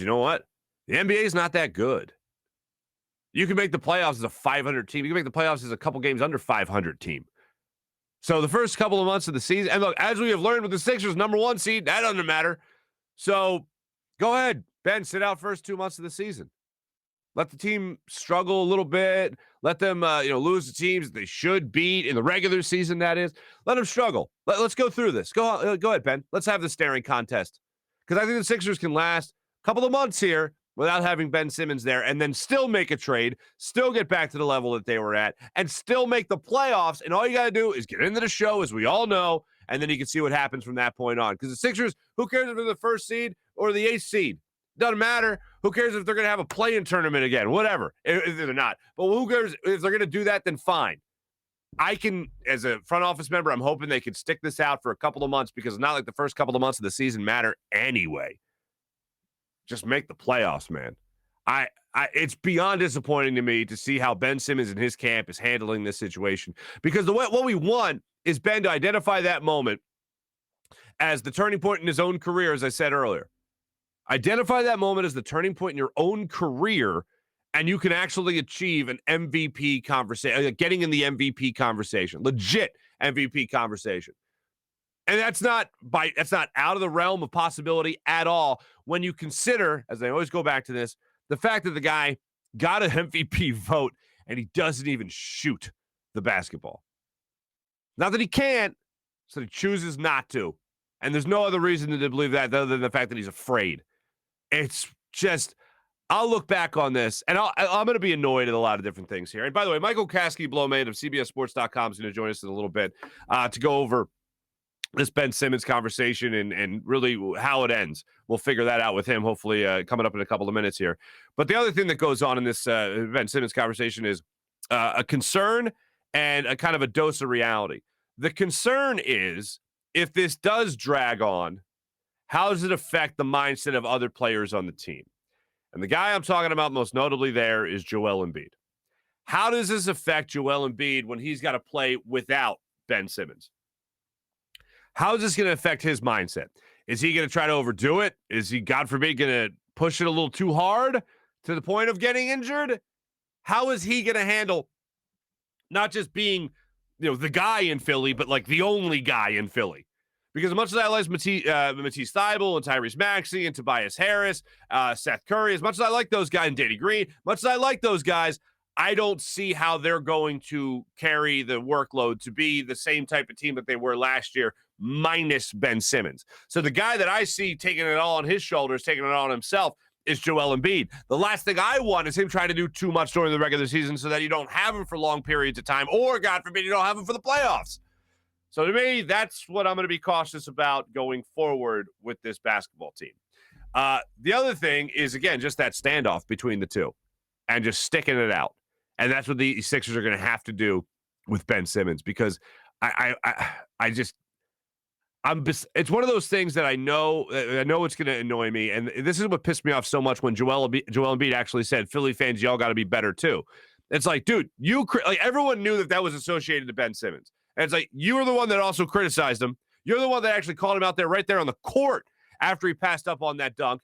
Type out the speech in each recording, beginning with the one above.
you know what? The NBA is not that good. You can make the playoffs as a 500 team. You can make the playoffs as a couple games under 500 team. So the first couple of months of the season, and look, as we have learned with the Sixers, number 1 seed, that doesn't matter. So go ahead, Ben, sit out first 2 months of the season. Let the team struggle a little bit. Let them, lose the teams they should beat in the regular season, that is. Let them struggle. Let's go through this. Go ahead, Ben. Let's have the staring contest. Because I think the Sixers can last a couple of months here without having Ben Simmons there and then still make a trade, still get back to the level that they were at, and still make the playoffs. And all you got to do is get into the show, as we all know, and then you can see what happens from that point on. Because the Sixers, who cares if they're the 1st seed or the 8th seed? Doesn't matter. Who cares if they're going to have a play-in tournament again? Whatever. If they're not. But who cares if they're going to do that, then fine. I can, as a front office member, I'm hoping they can stick this out for a couple of months because it's not like the first couple of months of the season matter anyway. Just make the playoffs, man. It's beyond disappointing to me to see how Ben Simmons and his camp is handling this situation because what we want is Ben to identify that moment as the turning point in his own career, as I said earlier. Identify that moment as the turning point in your own career, and you can actually achieve an MVP conversation, getting in the MVP conversation, legit MVP conversation. And that's not out of the realm of possibility at all when you consider, as I always go back to this, the fact that the guy got an MVP vote and he doesn't even shoot the basketball. Not that he can't, so he chooses not to. And there's no other reason to believe that other than the fact that he's afraid. It's just, I'll look back on this, and I'm going to be annoyed at a lot of different things here. And by the way, Michael Kasky-Blomade of CBSSports.com is going to join us in a little bit to go over this Ben Simmons conversation and really how it ends. We'll figure that out with him, hopefully coming up in a couple of minutes here. But the other thing that goes on in this Ben Simmons conversation is a concern and a kind of a dose of reality. The concern is, if this does drag on, how does it affect the mindset of other players on the team? And the guy I'm talking about most notably there is Joel Embiid. How does this affect Joel Embiid when he's got to play without Ben Simmons? How is this going to affect his mindset? Is he going to try to overdo it? Is he, God forbid, going to push it a little too hard to the point of getting injured? How is he going to handle not just being, the guy in Philly, but like the only guy in Philly? Because as much as I like Matisse Thybulle and Tyrese Maxey and Tobias Harris, Seth Curry, as much as I like those guys, and Danny Green, much as I like those guys, I don't see how they're going to carry the workload to be the same type of team that they were last year, minus Ben Simmons. So the guy that I see taking it all on his shoulders, taking it all on himself, is Joel Embiid. The last thing I want is him trying to do too much during the regular season so that you don't have him for long periods of time, or, God forbid, you don't have him for the playoffs. So to me, that's what I'm going to be cautious about going forward with this basketball team. The other thing is, again, just that standoff between the two and just sticking it out. And that's what the Sixers are going to have to do with Ben Simmons, because it's one of those things that I know it's going to annoy me. And this is what pissed me off so much when Joel Embiid actually said, Philly fans, y'all got to be better too. It's like, dude, everyone knew that was associated to Ben Simmons. And it's like, you were the one that also criticized him. You're the one that actually called him out there right there on the court after he passed up on that dunk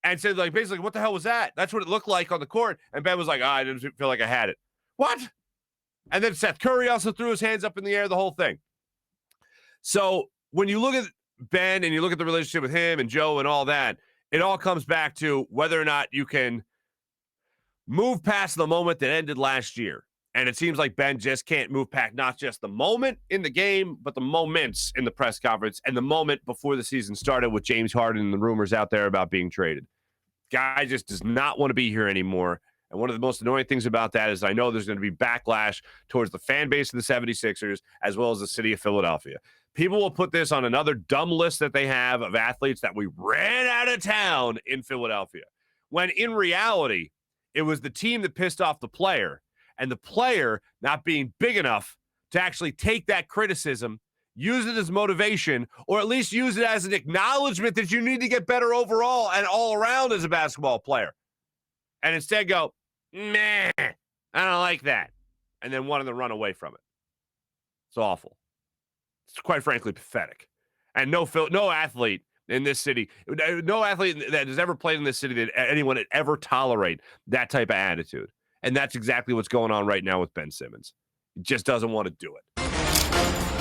and said, like, basically, what the hell was that? That's what it looked like on the court. And Ben was like, I didn't feel like I had it. What? And then Seth Curry also threw his hands up in the air, the whole thing. So when you look at Ben and you look at the relationship with him and Joe and all that, it all comes back to whether or not you can move past the moment that ended last year. And it seems like Ben just can't move past not just the moment in the game, but the moments in the press conference and the moment before the season started with James Harden and the rumors out there about being traded. Guy just does not want to be here anymore. And one of the most annoying things about that is I know there's going to be backlash towards the fan base of the 76ers as well as the city of Philadelphia. People will put this on another dumb list that they have of athletes that we ran out of town in Philadelphia, when in reality, it was the team that pissed off the player. And the player not being big enough to actually take that criticism, use it as motivation, or at least use it as an acknowledgement that you need to get better overall and all around as a basketball player. And instead go, meh, I don't like that. And then wanting to run away from it. It's awful. It's quite frankly pathetic. And no athlete in this city. No athlete that has ever played in this city that anyone would ever tolerate that type of attitude. And that's exactly what's going on right now with Ben Simmons. He just doesn't want to do it.